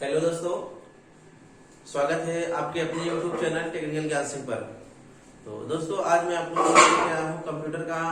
Hello दोस्तों, स्वागत है आपके अपने YouTube चैनल टेक्निकल ज्ञान सिंह पर। तो दोस्तों, आज मैं आप लोगों को लेकर आया हूँ कंप्यूटर का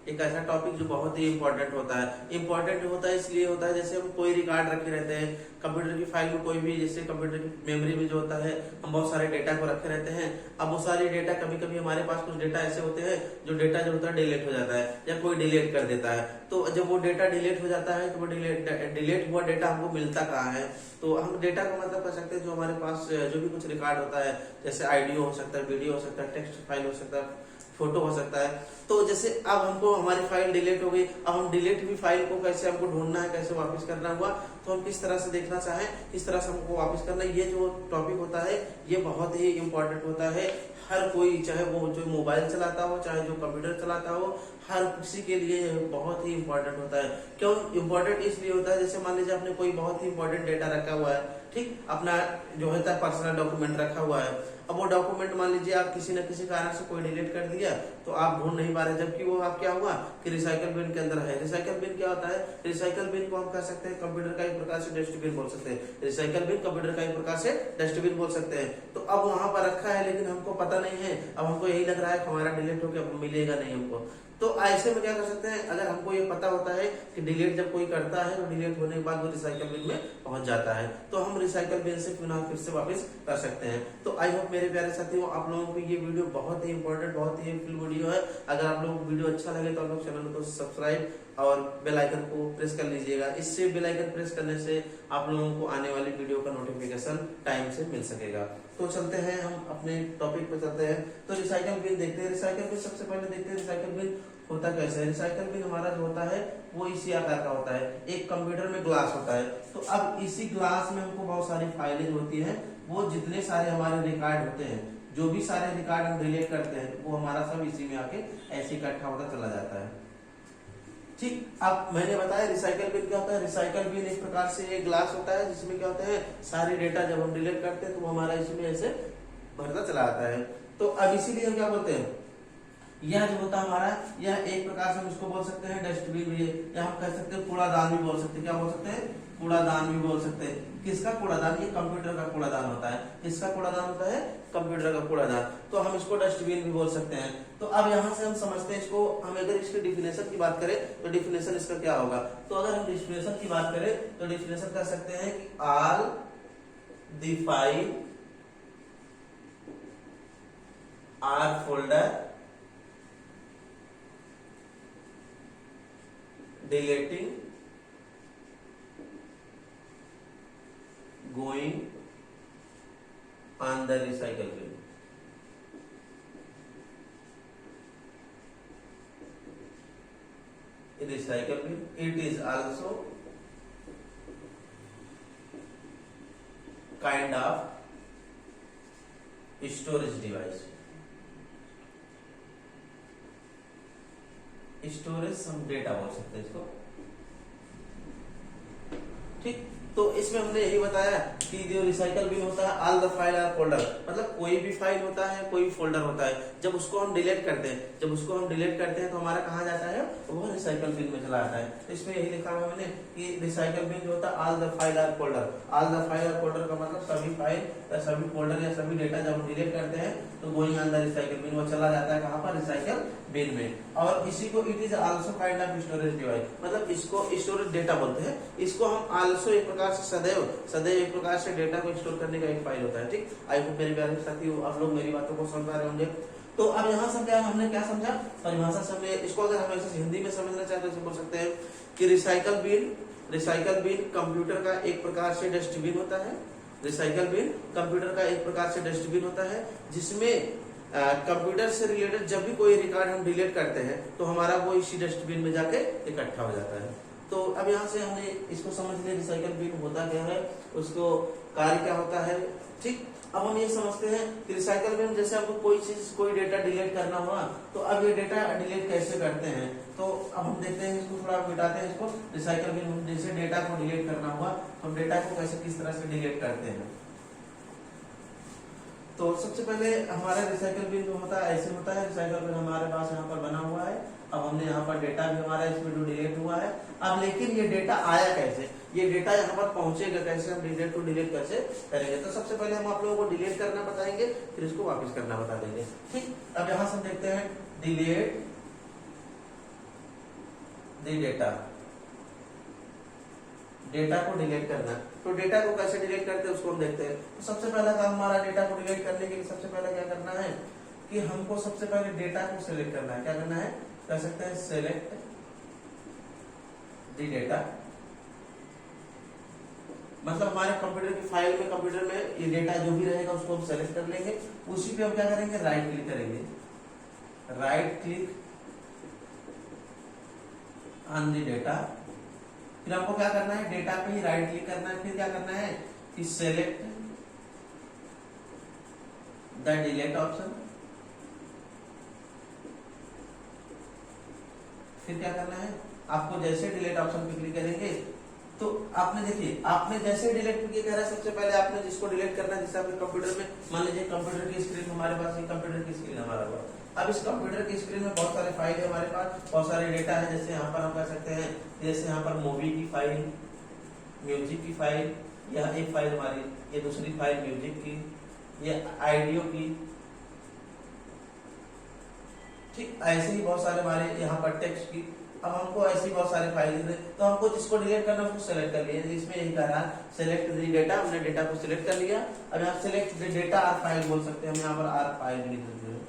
एक ऐसा टॉपिक जो बहुत ही इम्पोर्टेंट होता है। इम्पोर्टेंट होता है इसलिए होता है जैसे हम कोई रिकॉर्ड रखे रहते हैं कंप्यूटर की फाइल में, कोई भी जैसे कंप्यूटर की मेमोरी में जो होता है हम बहुत सारे डेटा को रखे रहते हैं। अब वो सारे डेटा कभी कभी हमारे पास कुछ डेटा ऐसे होते हैं जो डेटा जो होता है डिलीट हो जाता है या कोई डिलीट कर देता है। तो जब वो डेटा डिलीट हो जाता है तो वो डिलीट हुआ डेटा हमको मिलता कहाँ है? तो हम डेटा का मतलब कर सकते हैं जो हमारे पास जो भी कुछ रिकॉर्ड होता है, जैसे ऑडियो हो सकता है, वीडियो हो सकता है, टेक्स्ट फाइल हो सकता है, फोटो हो सकता है। तो जैसे अब हमको हमारी फाइल डिलीट हो गई, अब हम डिलीट हुई फाइल को कैसे हमको ढूंढना है, कैसे वापस करना हुआ, तो हम किस तरह से देखना चाहें, किस तरह से हमको वापस करना है, ये जो टॉपिक होता है ये बहुत ही इम्पोर्टेंट होता है। हर कोई, चाहे वो जो मोबाइल चलाता हो, चाहे जो कंप्यूटर चलाता हो, हर किसी के लिए बहुत ही इम्पोर्टेंट होता है। क्यों इम्पोर्टेंट इसलिए होता है, जैसे मान लीजिए आपने कोई बहुत ही इम्पोर्टेंट डेटा रखा हुआ है, ठीक, अपना जो होता है पर्सनल डॉक्यूमेंट रखा हुआ है। अब वो डॉक्यूमेंट मान लीजिए आप किसी न किसी कारण से कोई डिलीट कर दिया तो आप ढूंढ नहीं पा रहे, जबकि वो आप क्या हुआ कि रिसाइकल बिन के अंदर है। रिसाइकल बिन क्या होता है? रिसाइकल बिन को हम कह सकते हैं कंप्यूटर का एक प्रकार से डस्टबिन बोल सकते हैं। रिसाइकल बिन कंप्यूटर का एक प्रकार से डस्टबिन बोल सकते हैं। तो अब वहां पर रखा है लेकिन हमको पता नहीं है, अब हमको यही लग रहा है हमारा डिलीट होकर अब मिलेगा नहीं हमको। तो ऐसे में क्या कर सकते हैं, अगर हमको ये पता होता है कि डिलीट जब कोई करता है तो डिलीट होने के बाद वो रिसाइकल बिन में पहुंच जाता है, तो हम रिसाइकल बिन से पुनः फिर से वापस कर सकते हैं। तो आई होप मेरे प्यारे साथियों आप लोगों को ये वीडियो बहुत ही इंपॉर्टेंट, बहुत ही हेल्पफुल वीडियो है। अगर आप लोगों को वीडियो अच्छा लगे तो आप लोग चैनल को सब्सक्राइब और बेल आइकन को प्रेस कर लीजिएगा। इससे बेल आइकन प्रेस करने से आप लोगों को आने वाली वीडियो का नोटिफिकेशन टाइम से मिल सकेगा। तो चलते हैं, हम अपने टॉपिक पे चलते हैं। तो रिसाइकल बिन देखते हैं। रिसाइकल बिन सबसे पहले देखते हैं रिसाइकल बिन होता कैसे है। रिसाइकल बिन हमारा जो होता है वो इसी आकार का होता है। एक कंप्यूटर में ग्लास होता है, तो अब इसी ग्लास में हमको बहुत सारी फाइलें होती है। वो जितने सारे हमारे रिकॉर्ड होते हैं, जो भी सारे रिकॉर्ड हम डिलीट करते हैं, वो हमारा सब इसी में आके ऐसे इकट्ठा होता चला जाता है। ठीक, अब मैंने बताया रिसाइकल बिन क्या होता है। रिसाइकल बिन एक प्रकार से एक ग्लास होता है जिसमें क्या होता है सारे डेटा जब हम डिलीट करते हैं तो वो हमारा इसमें ऐसे भरता चला आता है। तो अब इसीलिए हम क्या बोलते हैं, यह जो होता है हमारा, यह एक प्रकार से हम इसको बोल सकते हैं डस्टबिन भी, या हम कह सकते हैं कूड़ादान भी बोल सकते हैं। क्या बोल सकते हैं? कूड़ादान भी बोल सकते हैं। किसका कूड़ादान? ये कंप्यूटर का कूड़ादान होता है। किसका कूड़ादान होता है? कंप्यूटर का कूड़ादान। तो हम इसको डस्टबिन भी बोल सकते हैं। तो अब यहाँ से हम समझते हैं इसको, हम अगर इसकी डिफिनेशन की बात करें तो डिफिनेशन इसका क्या होगा। तो अगर हम डिफिनेशन की बात करें तो डिफिनेशन कर सकते हैं कि all the file or folder deleting, going on the recycle bin. Recycle bin, it is also kind of storage device. Storage some data बोल सकते हैं इसको। ठीक, तो इसमें हमने यही बताया कि जो रिसाइकल बिन होता है all the file or folder, मतलब कोई भी फाइल होता है, कोई भी फोल्डर होता है, जब उसको हम डिलीट करते हैं, जब उसको हम डिलीट करते हैं तो हमारा कहाँ जाता है, वो रिसाइकल बिन में चला जाता है। तो इसमें यही लिखा हुआ मैंने कि रिसाइकल बिन जो होता है all the file or folder. All the file or folder का मतलब सभी फाइल या सभी फोल्डर या सभी डेटा जब हम डिलीट करते हैं तो going on the recycle bin, वो चला जाता है कहाँ पर? रिसाइकल बिन में। और इसी को it is also kind of storage device, मतलब इसको स्टोरेज डेटा बोलते हैं। इसको हम आल्सो एक प्रकार से सदैव एक प्रकार से डेटा को स्टोर करने का एक फाइल होता है। ठीक, आई होप मेरे प्यारे साथियों आप लोग मेरी बातों को समझ पा रहे होंगे। तो अब यहाँ समझा, हमने क्या समझा, परिभाषा समझे। इसको अगर हम ऐसे हिंदी में समझना चाहते हैं तो बोल सकते हैं कि रिसाइकल बिन कंप्यूटर का एक प्रकार से डस्टबिन होता है। रिसाइकल बिन कंप्यूटर का एक प्रकार से डस्टबिन होता है जिसमें कंप्यूटर से रिलेटेड जब भी कोई रिकॉर्ड हम डिलीट करते हैं तो हमारा वो इसी डस्टबिन में जाके इकट्ठा हो जाता है। तो अब यहाँ से हमने इसको समझ लिया रिसाइकल बिन होता क्या है, उसको कार्य क्या होता है। ठीक, अब हम ये समझते हैं कि रिसाइकल बिन जैसे आपको कोई चीज, कोई डेटा डिलीट करना हुआ तो अब ये डेटा डिलीट कैसे करते हैं। तो अब हम देखते हैं, इसको थोड़ा मिटाते हैं इसको। रिसाइकल बिन जैसे डेटा को डिलीट करना हुआ तो हम डेटा को कैसे, किस तरह से डिलीट करते हैं। तो सबसे पहले हमारा रिसाइकल बिन जो होता है ऐसे होता है। रिसाइकल बिन हमारे पास यहाँ पर बना हुआ है। अब हमने यहाँ पर डेटा भी हमारा इसमें जो डिलीट हुआ है। अब लेकिन ये डेटा आया कैसे, ये डेटा यहाँ पर पहुंचेगा कैसे, हम डिलीट को डिलीट कैसे करेंगे। तो सबसे पहले हम आप लोगों को डिलीट करना बताएंगे, फिर इसको वापस करना बता देंगे। ठीक, अब यहाँ से हम देखते हैं डिलीट द डेटा, डेटा को डिलीट करना। तो डेटा को कैसे डिलीट करते हैं उसको हम देखते हैं। तो सबसे पहला काम हमारा डेटा को डिलीट करने के लिए सबसे पहले क्या करना है कि हमको सबसे पहले डेटा को सिलेक्ट करना है। क्या करना है, कर सकते हैं सिलेक्ट द डेटा, मतलब हमारे कंप्यूटर की फाइल में, कंप्यूटर में ये डेटा जो भी रहेगा उसको हम सेलेक्ट कर लेंगे। उसी पे हम क्या करेंगे, राइट क्लिक करेंगे, right click on the data. फिर हमको क्या करना है, डेटा पे ही राइट क्लिक करना है। फिर क्या करना है कि सेलेक्ट द डिलीट ऑप्शन। फिर क्या करना है, आपको जैसे डिलीट ऑप्शन पे क्लिक करेंगे तो आपने देखिए, आपने जैसे डिलीट किया कह रहा है, सबसे पहले आपने जिसको डिलीट करना है, जैसे आपके कंप्यूटर में मान लीजिए कंप्यूटर की स्क्रीन हमारे पास, ये कंप्यूटर की स्क्रीन हमारा पास। अब इस कंप्यूटर की स्क्रीन में बहुत सारे फाइल है हमारे पास, बहुत सारे डेटा है। जैसे यहाँ पर हम कह सकते हैं, जैसे यहाँ पर मूवी की फाइल, म्यूजिक की फाइल, यह एक फाइल हमारी, ये दूसरी फाइल म्यूजिक की, ये ऑडियो की। ठीक, ऐसे ही बहुत सारे हमारे यहाँ पर टेक्स्ट की। अब हमको ऐसी बहुत सारे फाइल दिख रहे, तो हमको जिसको डिलीट करना है उसको सेलेक्ट कर लिया। इसमें यही कह रहा है सेलेक्ट द डेटा, हमने डेटा को सिलेक्ट कर लिया। अब यहाँ select the data are file बोल सकते हैं, हम यहाँ पर आर फाइल लिख देते हैं।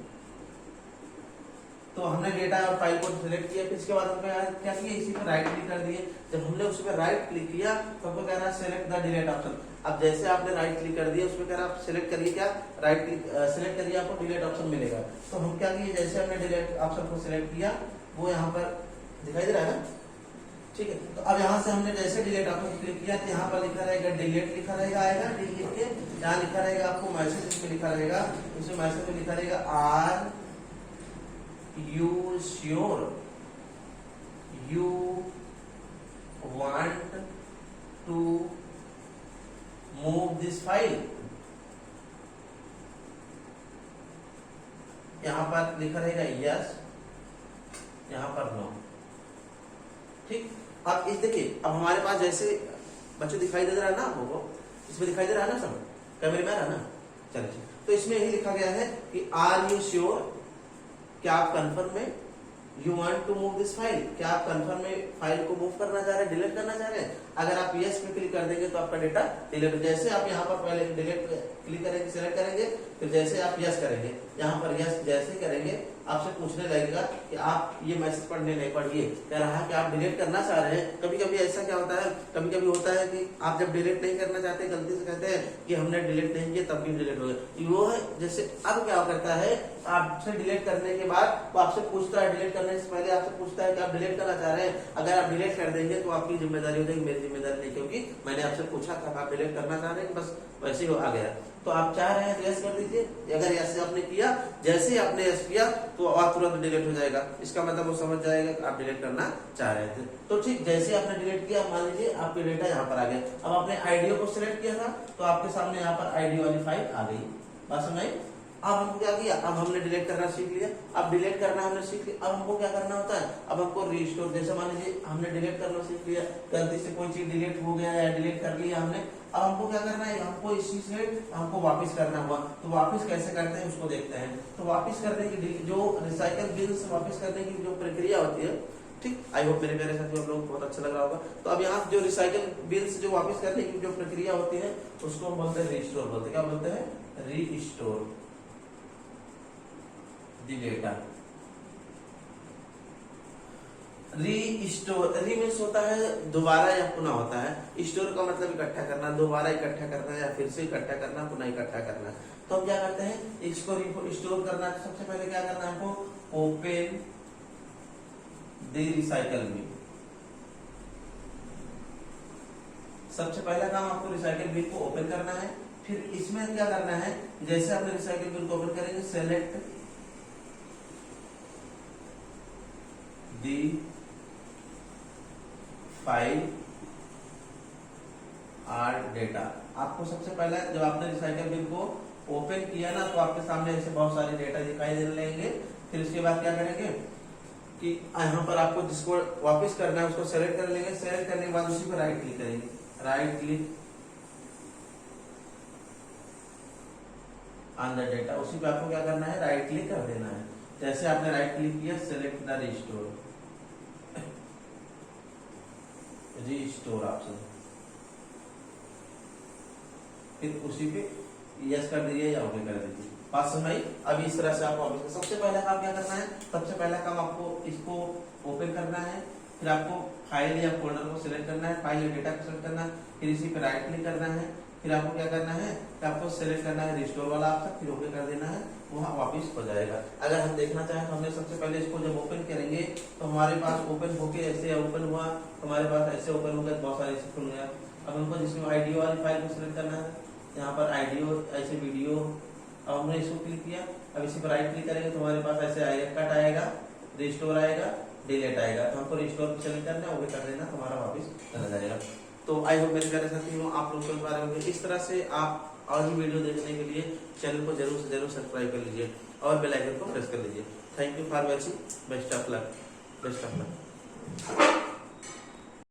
तो हमने डेटा और फाइल को सिलेक्ट किया। फिर इसके बाद हमने क्या किया, इसी पर राइट क्लिक कर दिए। जब हमने उस पर राइट क्लिक किया तो हमको कह रहा है सेलेक्ट द डिलीट ऑप्शन। अब जैसे आपने राइट क्लिक कर दिया, उसमें कह रहा है आप सिलेक्ट करिए, क्या राइट क्लिक सिलेक्ट करिए, आपको डिलीट ऑप्शन मिलेगा। तो हम क्या किए, जैसे हमने डिलीट ऑप्शन को सिलेक्ट किया वो यहाँ पर दिखाई दे रहा है ना। ठीक है, तो अब यहाँ से हमने जैसे डिलीट ऑप्शन क्लिक किया तो यहाँ पर लिखा रहेगा डिलीट, लिखा रहेगा, आएगा डिलीट के, यहाँ लिखा रहेगा आपको मैसेज, इसमें लिखा रहेगा, इसमें मैसेज में लिखा रहेगा are you sure you want to move this file. यहां पर लिखा रहेगा यस, यहां पर नो। ठीक, अब इस देखिए, अब हमारे पास जैसे बच्चों दिखाई दे रहा है ना आपको, इसमें दिखाई दे रहा है ना, सब कैमरे में आ रहा है ना। चलिए, तो इसमें यही लिखा गया है कि आर यू श्योर, क्या आप कंफर्म में, you want to move this file, क्या आप कंफर्म में फाइल को मूव करना चाह रहे हैं, डिलीट करना चाह रहे हैं। अगर आप यस पे क्लिक कर देंगे तो आपका डेटा डिलीट। जैसे आप यहाँ पर पहले डिलीट क्लिक करेंगे, सिलेक्ट करेंगे, फिर जैसे आप यस करेंगे, यहाँ पर यस जैसे करेंगे आपसे पूछने लगेगा कि आप ये मैसेज पढ़ने नहीं, पढ़िए, कह रहा है कि आप डिलीट करना चाह रहे हैं। कभी कभी ऐसा क्या होता है, कभी कभी होता है कि आप जब डिलीट नहीं करना चाहते, गलती से कहते हैं कि हमने डिलीट नहीं किया तब भी डिलीट हो गया। वो है जैसे अब क्या करता है, आपसे डिलीट करने के बाद वो आपसे पूछता है, डिलीट करने से पहले आपसे पूछता है कि आप डिलीट करना चाह रहे हैं। अगर आप डिलीट कर देंगे तो आपकी जिम्मेदारी हो जाएगी, मेरी जिम्मेदारी नहीं, क्योंकि मैंने आपसे पूछा था आप डिलीट करना चाह रहे हैं, बस वैसे ही आ गया। तो आप चाह रहे हैं तो यस कर दीजिए। अगर यस आपने किया, जैसे ही आपने यस किया तो आप तुरंत डिलीट हो जाएगा। इसका मतलब वो समझ जाएगा कि आप डिलीट करना चाह रहे थे। तो ठीक, जैसे आपने डिलीट किया, मान लीजिए आपके डेटा यहाँ पर आ गया। अब आपने आईडियो को सिलेक्ट किया था तो आपके सामने यहाँ पर आईडियो वाली फाइल आ गई। बात समझ आई? अब हमको क्या किया, अब हमने डिलीट करना सीख लिया। अब डिलीट करना हमने सीख लिया, अब हमको क्या करना होता है, अब हमको रिस्टोर। जैसे मान लीजिए हमने डिलीट करना सीख लिया, गलती से कोई चीज डिलीट हो गया या डिलीट कर लिया हमने, अब हमको क्या करना है, हमको इस चीज से हमको वापस करना हुआ। तो वापस कैसे करते हैं उसको देखते हैं। तो वापस करने की जो रिसाइकल बिन से वापस करने की जो प्रक्रिया होती है, ठीक, आई होप मेरे प्यारे साथियों आप लोगों को बहुत अच्छा लग रहा होगा। तो अब यहाँ जो रिसाइकल बिन से जो वापस करने की जो प्रक्रिया होती है उसको हम बोलते हैं रिस्टोर, बोलते हैं, क्या बोलते हैं, रीस्टोर द डेटा। रीस्टोर, री मीन्स होता है दोबारा या पुनः होता है, स्टोर का मतलब इकट्ठा करना, दोबारा इकट्ठा करना या फिर से इकट्ठा करना, पुनः इकट्ठा करना। तो हम क्या करते हैं, इसको स्टोर करना, सबसे पहले क्या करना है हमको, ओपन द रिसाइकल बिन। सबसे पहला काम आपको रिसाइकल बिन को ओपन करना है। फिर इसमें क्या करना है, जैसे आपने रिसाइकल बिन को ओपन करेंगे, select the file or data. आपको सबसे पहले जब आपने रिसाइकल बिन को ओपन किया ना तो आपके सामने ऐसे बहुत सारे डेटा दिखाई देने लगेंगे। फिर उसके बाद क्या करेंगे कि यहाँ पर आपको जिसको वापस करना है उसको सेलेक्ट कर लेंगे। सेलेक्ट करने के बाद उसी पर राइट क्लिक करेंगे। Right click on the data, उसी पे आपको क्या करना है, राइट क्लिक कर देना है। जैसे आपने राइट क्लिक किया, सेलेक्ट द रिस्टोर ऑप्शन, फिर उसी पे यस कर दीजिए या ओके कर दीजिए। बात समझ आई? अभी इस तरह से आप वापस, सबसे पहला काम क्या करना है, सबसे पहला काम आपको इसको ओपन करना है, फिर आपको फाइल या फोल्डर को सिलेक्ट करना है, फाइल या डेटा को सिलेक्ट करना है, फिर इसी पे राइट क्लिक करना है, फिर आपको क्या करना है कि आपको सिलेक्ट करना है रिस्टोर वाला ऑप्शन, फिर ओके कर देना है, वहाँ वापस हो जाएगा। अगर हम देखना चाहें तो हमने सबसे पहले इसको जब ओपन करेंगे तो हमारे पास ओपन होके ऐसे ओपन हुआ, हमारे पास ऐसे ओपन हो गया, बहुत सारे ऐसे खुल गया। अब हमको जिसमें आईडियो वाली फाइल को सिलेक्ट करना है, यहाँ पर आईडियो ऐसे वीडियो, अब हमने इसको क्लिक किया, अब इसी पर राइट क्लिक करेंगे तो हमारे पास ऐसे आएगा, कट आएगा, रिस्टोर आएगा, डिलीट आएगा, तो हमको रिस्टोर पर सेलेक्ट करना है, ओके कर देना, हमारा वापस चला जाएगा। तो आई होप मेरे प्यारे साथियों आप लोग समझ पा रहे होंगे। इस तरह से आप और भी वीडियो देखने के लिए चैनल को जरूर से जरूर सब्सक्राइब कर लीजिए और बेल आइकन को प्रेस कर लीजिए। Thank you for watching, best of luck, best of luck.